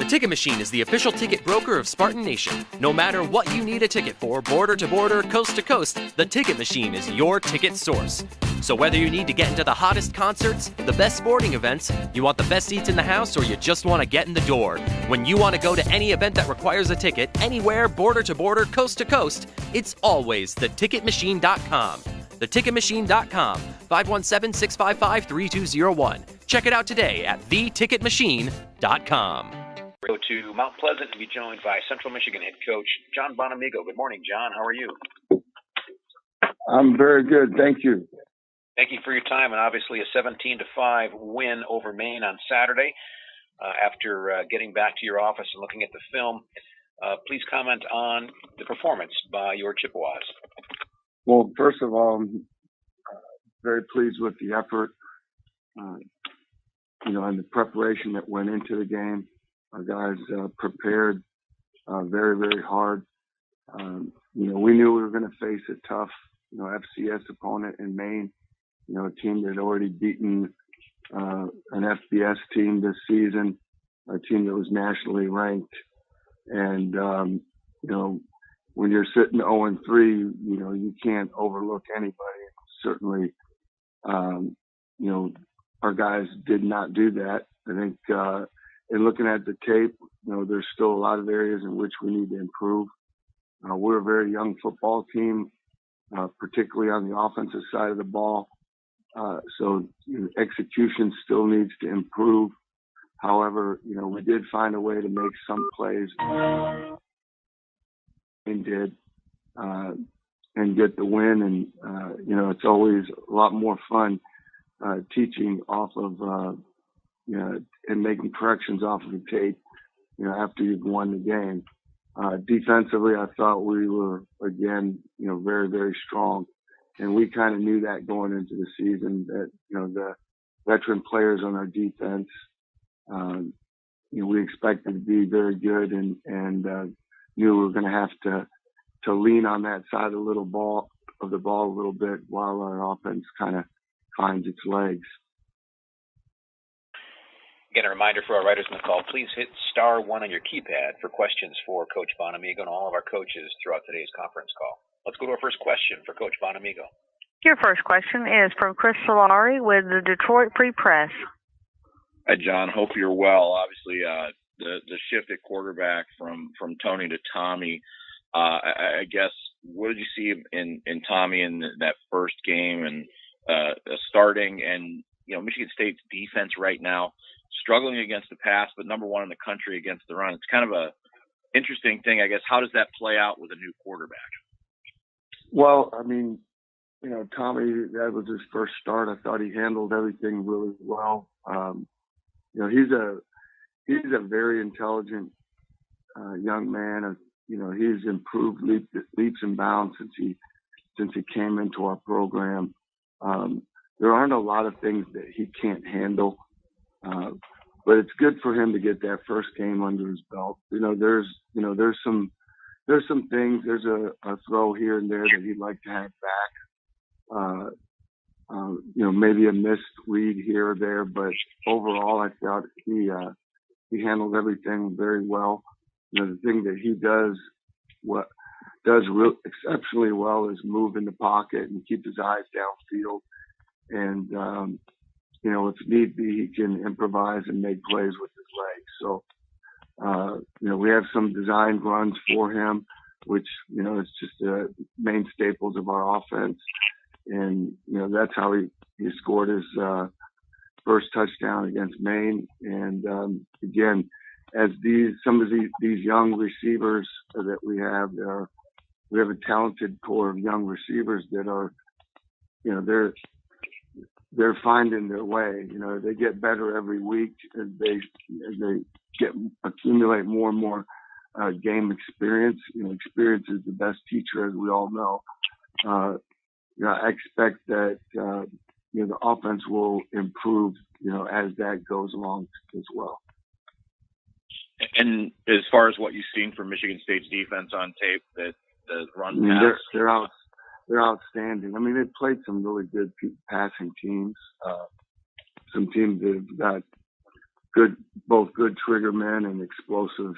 Ticket Machine is the official ticket broker of Spartan Nation. No matter what you need a ticket for, border to border, coast to coast, the Ticket Machine is your ticket source. So whether you need to get into the hottest concerts, the best sporting events, you want the best seats in the house, or you just want to get in the door, when you want to go to any event that requires a ticket, anywhere, border to border, coast to coast, it's always theticketmachine.com. Theticketmachine.com, 517-655-3201. Check it out today at theticketmachine.com. Go to Mount Pleasant to be joined by Central Michigan head coach John Bonamigo. Good morning, John. How are you? I'm very good. Thank you. Thank you for your time, and obviously a 17-5 win over Maine on Saturday. After getting back to your office and looking at the film, please comment on the performance by your Chippewas. Well, first of all, I'm very pleased with the effort, and the preparation that went into the game. Our guys prepared very, very hard. We knew we were going to face a tough, FCS opponent in Maine. A team that had already beaten an FBS team this season, a team that was nationally ranked. And, when you're sitting 0-3, you can't overlook anybody. Certainly, our guys did not do that. I think, in looking at the tape, there's still a lot of areas in which we need to improve. We're a very young football team, particularly on the offensive side of the ball. So execution still needs to improve. However, we did find a way to make some plays and get the win. And, it's always a lot more fun teaching off of, and making corrections off of the tape, after you've won the game. Defensively, I thought we were, again, very, very strong. And we kind of knew that going into the season that, the veteran players on our defense, we expected to be very good and knew we were going to have to lean on that side of the ball a little bit while our offense kind of finds its legs. Again, a reminder for our writers on the call, please hit *1 on your keypad for questions for Coach Bonamigo and all of our coaches throughout today's conference call. Let's go to our first question for Coach Bonamigo. Your first question is from Chris Solari with the Detroit Free Press. Hi, John. Hope you're well. Obviously, the shift at quarterback from Tony to Tommy, I guess, what did you see in Tommy in that first game and starting? And, Michigan State's defense right now, struggling against the pass, but number one in the country against the run. It's kind of a interesting thing, I guess. How does that play out with a new quarterback? Well, Tommy, that was his first start. I thought he handled everything really well. He's a very intelligent young man. He's improved leaps and bounds since he came into our program. There aren't a lot of things that he can't handle, but it's good for him to get that first game under his belt. There's some things. There's a throw here and there that he'd like to have back. Maybe a missed read here or there, but overall, I thought he handled everything very well. The thing that he does exceptionally well is move in the pocket and keep his eyes downfield. And, if need be, he can improvise and make plays with his legs. So, we have some designed runs for him, which, it's just the main staples of our offense. And, that's how he scored his first touchdown against Maine. And, again, as some of these young receivers that we have a talented core of young receivers that are, they're finding their way. They get better every week as they accumulate more and more game experience. Experience is the best teacher, as we all know. I expect that the offense will improve, as that goes along as well. And as far as what you've seen from Michigan State's defense on tape, that the run pass, they're outstanding. They've played some really good passing teams. Some teams that have got both good trigger men and explosive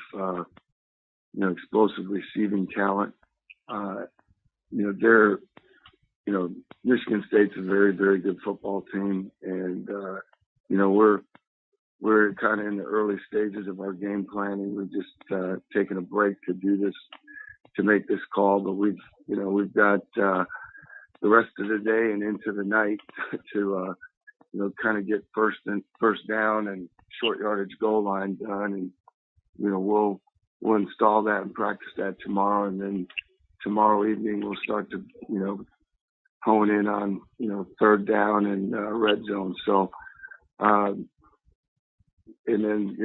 receiving talent. Michigan State's a very, very good football team, and we're kind of in the early stages of our game planning. We've just taken a break to do this, to make this call, but we've got the rest of the day and into the night to kind of get first down and short yardage goal line done, and we'll install that and practice that tomorrow, and then tomorrow evening we'll start to hone in on third down and red zone. So and then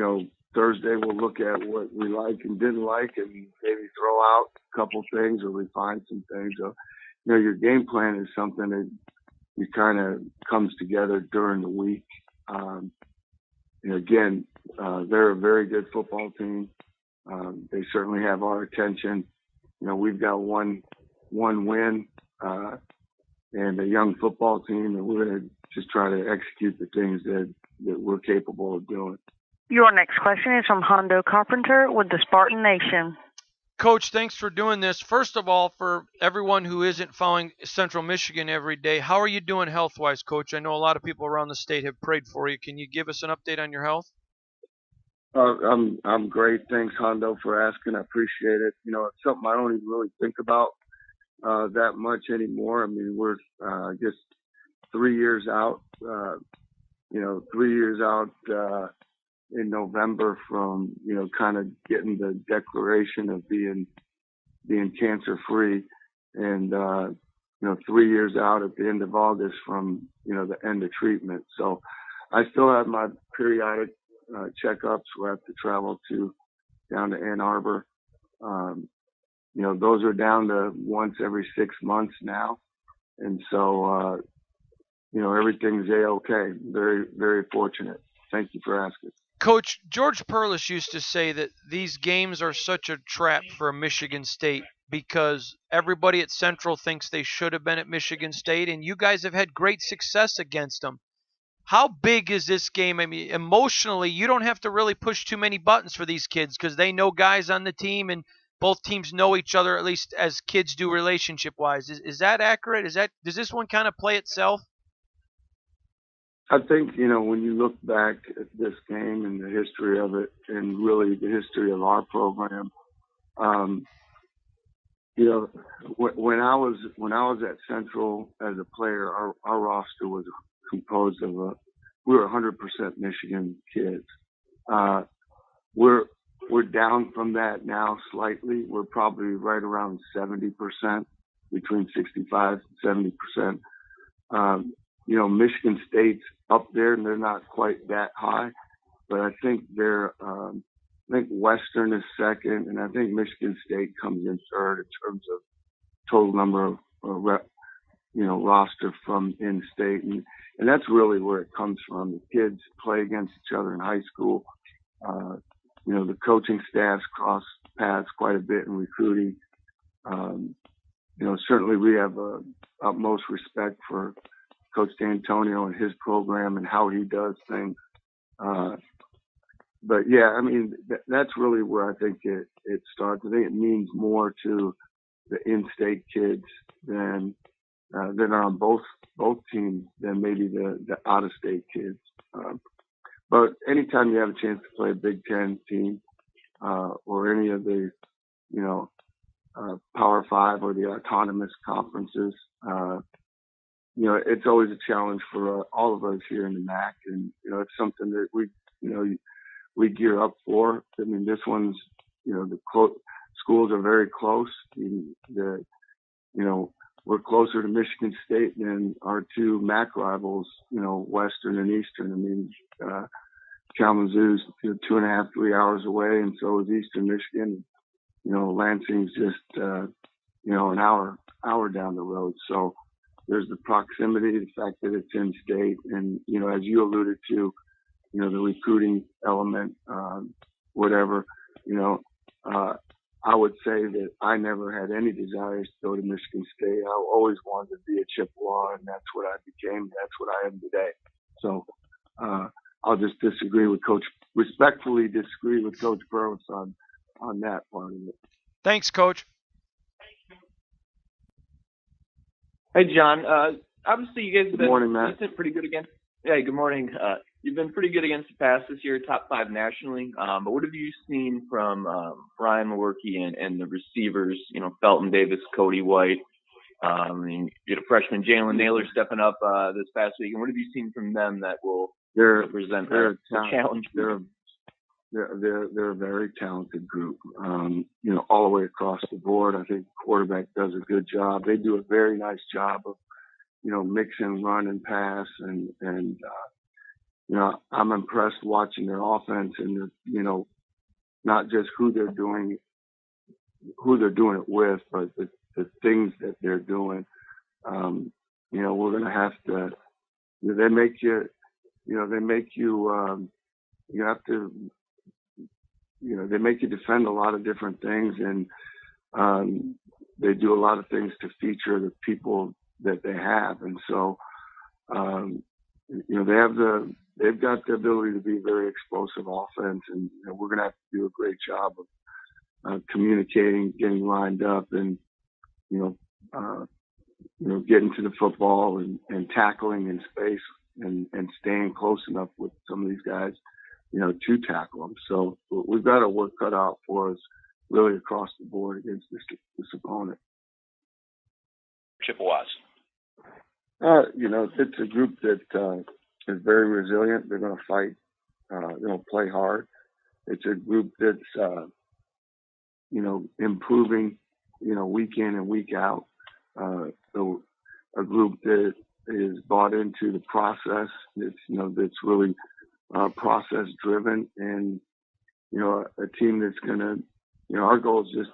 Thursday we'll look at what we like and didn't like, and maybe throw out a couple things or refine some things. So your game plan is something that it kind of comes together during the week. Again, they're a very good football team. They certainly have our attention. We've got one win and a young football team, and we're going to just try to execute the things that we're capable of doing. Your next question is from Hondo Carpenter with the Spartan Nation. Coach, thanks for doing this. First of all, for everyone who isn't following Central Michigan every day, how are you doing health-wise, Coach? I know a lot of people around the state have prayed for you. Can you give us an update on your health? I'm great. Thanks, Hondo, for asking. I appreciate it. It's something I don't even really think about that much anymore. I mean, we're I guess 3 years out. 3 years out in November from kind of getting the declaration of being cancer free, and 3 years out at the end of August from the end of treatment. So I still have my periodic checkups where I have to travel down to Ann Arbor. Those are down to once every 6 months now, and so everything's A-okay. Very, very fortunate. Thank you for asking. Coach, George Perlis used to say that these games are such a trap for Michigan State because everybody at Central thinks they should have been at Michigan State, and you guys have had great success against them. How big is this game? I mean, emotionally, you don't have to really push too many buttons for these kids because they know guys on the team, and both teams know each other, at least as kids do relationship-wise. Is that accurate? Does this one kind of play itself? I think, when you look back at this game and the history of it, and really the history of our program, when I was at Central as a player, our roster was composed of we were 100% Michigan kids. We're down from that now slightly. We're probably right around 70%, between 65 and 70%. Michigan State's up there, and they're not quite that high, but I think I think Western is second, and I think Michigan State comes in third in terms of total number of roster from in-state, and that's really where it comes from. The kids play against each other in high school. The coaching staffs cross paths quite a bit in recruiting. Certainly we have utmost respect for Coach D'Antonio and his program and how he does things. But yeah, I mean, that's really where I think it starts. I think it means more to the in-state kids than are on both teams than maybe the out-of-state kids. But anytime you have a chance to play a Big Ten team or any of the Power Five or the autonomous conferences, it's always a challenge for all of us here in the MAC, and it's something that we gear up for. I mean, this one's the schools are very close. We're closer to Michigan State than our two MAC rivals, Western and Eastern. I mean, Kalamazoo's 2.5, 3 hours away, and so is Eastern Michigan. Lansing's just an hour down the road. So there's the proximity, the fact that it's in state, and as you alluded to, the recruiting element, whatever. I would say that I never had any desires to go to Michigan State. I always wanted to be a Chippewa, and that's what I became. That's what I am today. So I'll just respectfully disagree with Coach Burris on that part of it. Thanks, Coach. Hey, John. Obviously, you guys have Good morning, Matt. been pretty good against. Yeah, good morning. You've been pretty good against the pass this year, top 5 nationally. But what have you seen from Brian Lewerke and the receivers? You know, Felton Davis, Cody White. And you had a freshman, Jalen Naylor, stepping up this past week. And what have you seen from them that will represent the challenge? They're a very talented group. You know, all the way across the board. I think the quarterback does a good job. They do a very nice job of, you know, mixing run and pass, and you know, I'm impressed watching their offense and you know, not just who they're doing it with, but the things that they're doing. You know, we're gonna have to. You know, you have to. You know, they make you defend a lot of different things, and they do a lot of things to feature the people that they have, and so you know, they've got the ability to be a very explosive offense, and you know, we're going to have to do a great job of communicating, getting lined up, and you know, getting to the football and tackling in space and staying close enough with some of these guys, you know, to tackle them. So we've got our work cut out for us really across the board against this opponent. Chippewas. You know, it's a group that is very resilient. They're going to fight. They're going to play hard. It's a group that's, you know, improving, you know, week in and week out. So a group that is bought into the process. It's, you know, that's really process driven, and you know, a team that's going to, you know, our goal is just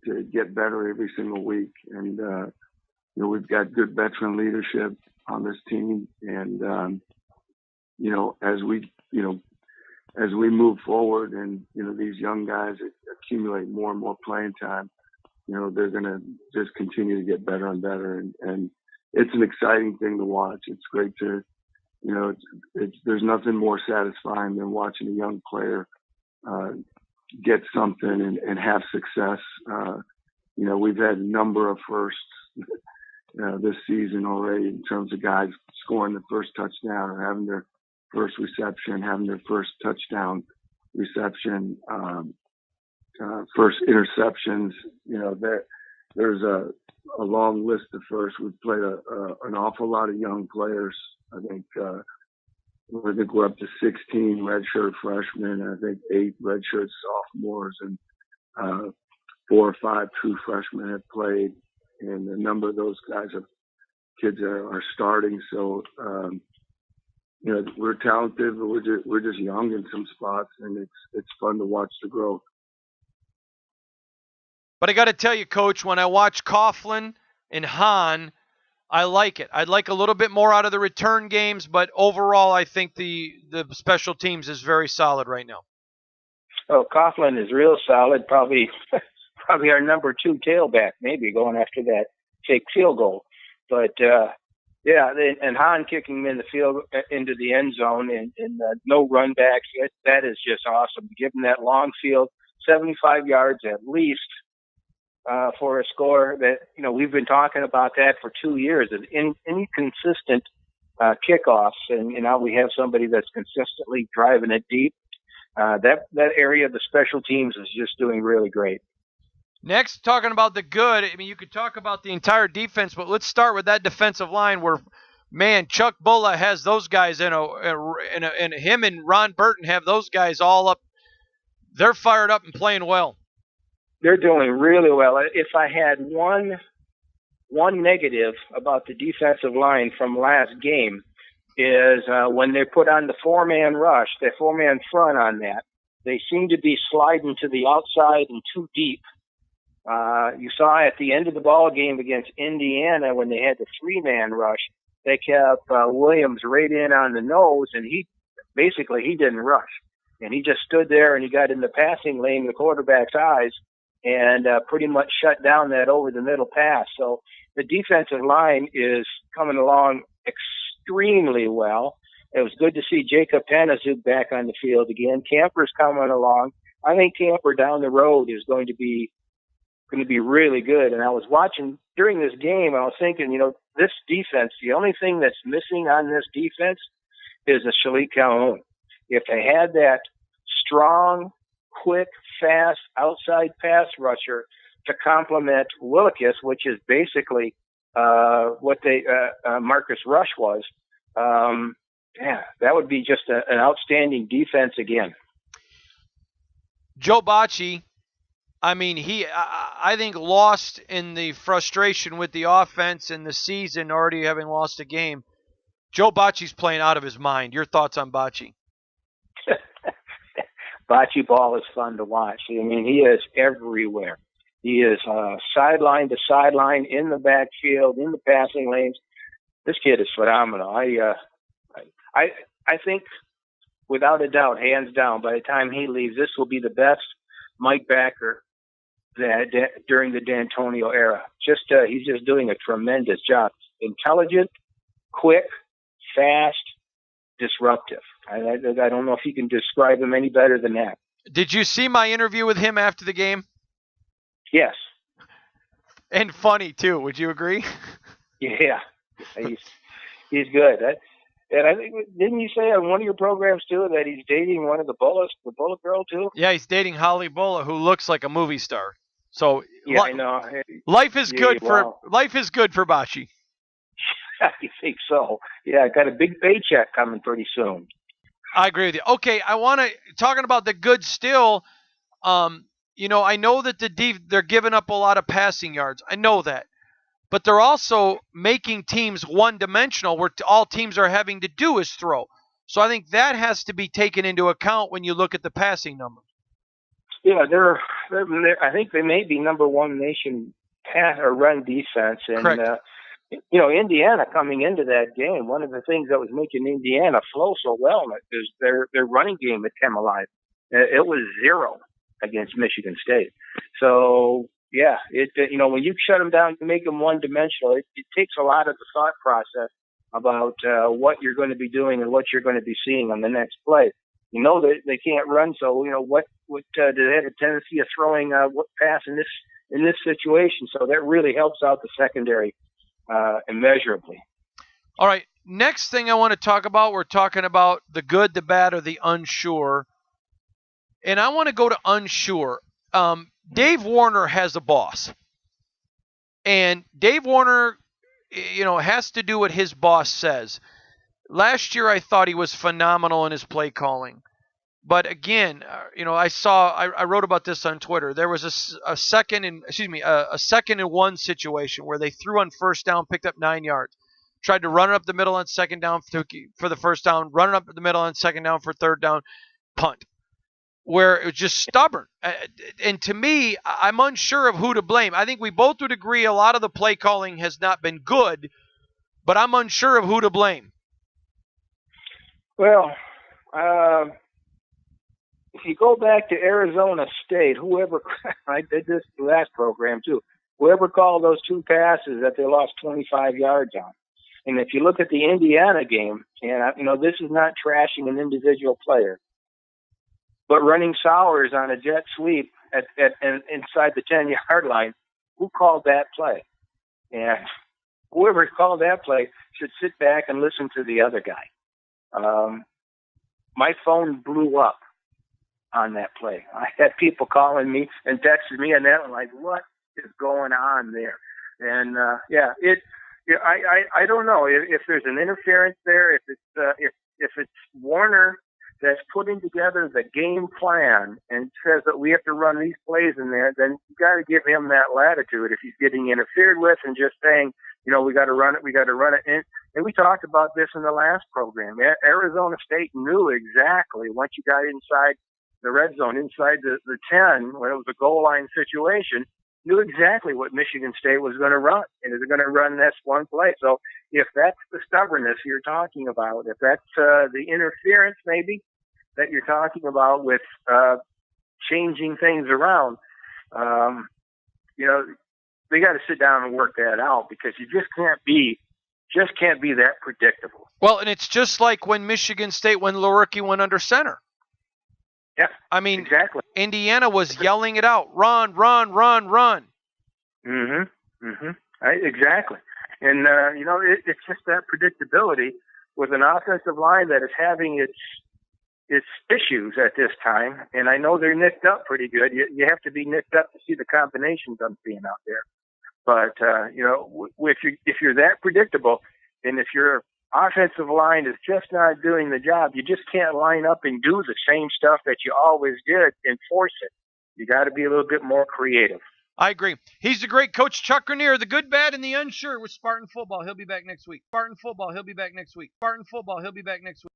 to get better every single week, and you know, we've got good veteran leadership on this team, and you know, as we move forward, and you know, these young guys accumulate more and more playing time, you know, they're going to just continue to get better and better, and it's an exciting thing to watch. It's great to, you know, there's nothing more satisfying than watching a young player get something and have success. You know, we've had a number of firsts this season already in terms of guys scoring the first touchdown or having their first reception, having their first touchdown reception, first interceptions. You know, there's a long list of firsts. We've played an awful lot of young players. I think we're up to 16 redshirt freshmen, and I think 8 redshirt sophomores, and 4 or 5 true freshmen have played, and a number of those kids are starting. So, you know, we're talented, but we're just young in some spots, and it's fun to watch the growth. But I got to tell you, Coach, when I watch Coughlin and Hahn, I like it. I'd like a little bit more out of the return games, but overall, I think the special teams is very solid right now. Oh, Coughlin is real solid. Probably our number 2 tailback, maybe going after that fake field goal. But yeah, and Hahn kicking him in the field into the end zone, and no run backs. That is just awesome. Give him that long field, 75 yards at least. For a score that, you know, we've been talking about that for 2 years, of inconsistent kickoffs, and now we have somebody that's consistently driving it deep. That area of the special teams is just doing really great. Next, talking about the good, I mean, you could talk about the entire defense, but let's start with that defensive line where, man, Chuck Bulla has those guys and him and Ron Burton have those guys all up. They're fired up and playing well. They're doing really well. If I had one negative about the defensive line from last game is when they put on the 4-man rush, the 4-man front on that, they seem to be sliding to the outside and too deep. You saw at the end of the ball game against Indiana when they had the 3-man rush, they kept Williams right in on the nose, and he didn't rush. And he just stood there and he got in the passing lane in the quarterback's eyes, and pretty much shut down that over-the-middle pass. So the defensive line is coming along extremely well. It was good to see Jacob Panazuk back on the field again. Camper's coming along. I think Camper down the road is going to be really good. And I was watching during this game, I was thinking, this defense, the only thing that's missing on this defense is a Shalik Calhoun. If they had that strong, quick, fast, outside pass rusher to complement Willikis, which is basically what Marcus Rush was, that would be just an outstanding defense again. Joe Bocci, I think lost in the frustration with the offense and the season, already having lost a game. Joe Bocci's playing out of his mind. Your thoughts on Bocci? Bocce ball is fun to watch. He is everywhere. He is sideline to sideline, in the backfield, in the passing lanes. This kid is phenomenal. I think, without a doubt, hands down, by the time he leaves, this will be the best Mike Backer during the D'Antonio era. He's just doing a tremendous job. Intelligent, quick, fast, disruptive. I don't know if you can describe him any better than that. Did you see my interview with him after the game? Yes. And funny, too. Would you agree? Yeah. He's good. And I think, didn't you say on one of your programs, too, that he's dating one of the Bullet girl, too? Yeah, he's dating Holly Bulla, who looks like a movie star. So yeah, I know. Life is good for Bocci. I think so. Yeah, got a big paycheck coming pretty soon. I agree with you. Okay, talking about the good still, I know that they're giving up a lot of passing yards. I know that. But they're also making teams one-dimensional where all teams are having to do is throw. So I think that has to be taken into account when you look at the passing numbers. Yeah, I think they may be number one nation pass or run defense. And, correct. Indiana coming into that game, one of the things that was making Indiana flow so well is their running game had come alive. It was 0 against Michigan State. So, yeah, when you shut them down, you make them one-dimensional. It takes a lot of the thought process about what you're going to be doing and what you're going to be seeing on the next play. That they can't run, so what do they have a tendency of throwing what pass in this situation? So that really helps out the secondary immeasurably. All right, next thing I want to talk about, we're talking about the good, the bad, or the unsure. And I want to go to unsure. Dave Warner has a boss. And Dave Warner, has to do what his boss says. Last year I thought he was phenomenal in his play calling. But again, I wrote about this on Twitter. There was a second and one situation where they threw on first down, picked up 9 yards. Tried to run it up the middle on second down for the first down, run it up the middle on second down for third down, punt. Where it was just stubborn. And to me, I'm unsure of who to blame. I think we both would agree a lot of the play calling has not been good, but I'm unsure of who to blame. Well, if you go back to Arizona State, I did this last program too, whoever called those 2 passes that they lost 25 yards on. And if you look at the Indiana game, and this is not trashing an individual player, but running Sowers on a jet sweep at inside the 10-yard line, who called that play? And whoever called that play should sit back and listen to the other guy. My phone blew up on that play. I had people calling me and texting me, and I'm like, "What is going on there?" And I don't know if there's an interference there. If it's Warner that's putting together the game plan and says that we have to run these plays in there, then you got to give him that latitude. If he's getting interfered with and just saying, we got to run it. And we talked about this in the last program. Arizona State knew exactly once you got inside the red zone, inside the 10, when it was a goal line situation, knew exactly what Michigan State was going to run. And it was going to run this one play. So if that's the stubbornness you're talking about, if that's the interference maybe that you're talking about with changing things around, they got to sit down and work that out, because you just can't be that predictable. Well, and it's just like when Michigan State, when Lewerke went under center. Yeah, I mean, exactly. Indiana was yelling it out, run, run, run, run. Exactly. And, it's just that predictability with an offensive line that is having its issues at this time. And I know they're nicked up pretty good. You have to be nicked up to see the combinations I'm seeing out there. But, if you're that predictable, and if your offensive line is just not doing the job, you just can't line up and do the same stuff that you always did and force it. You got to be a little bit more creative. I agree. He's the great coach, Chuck Grenier, the good, bad, and the unsure with Spartan football. He'll be back next week. Spartan football, he'll be back next week. Spartan football, he'll be back next week.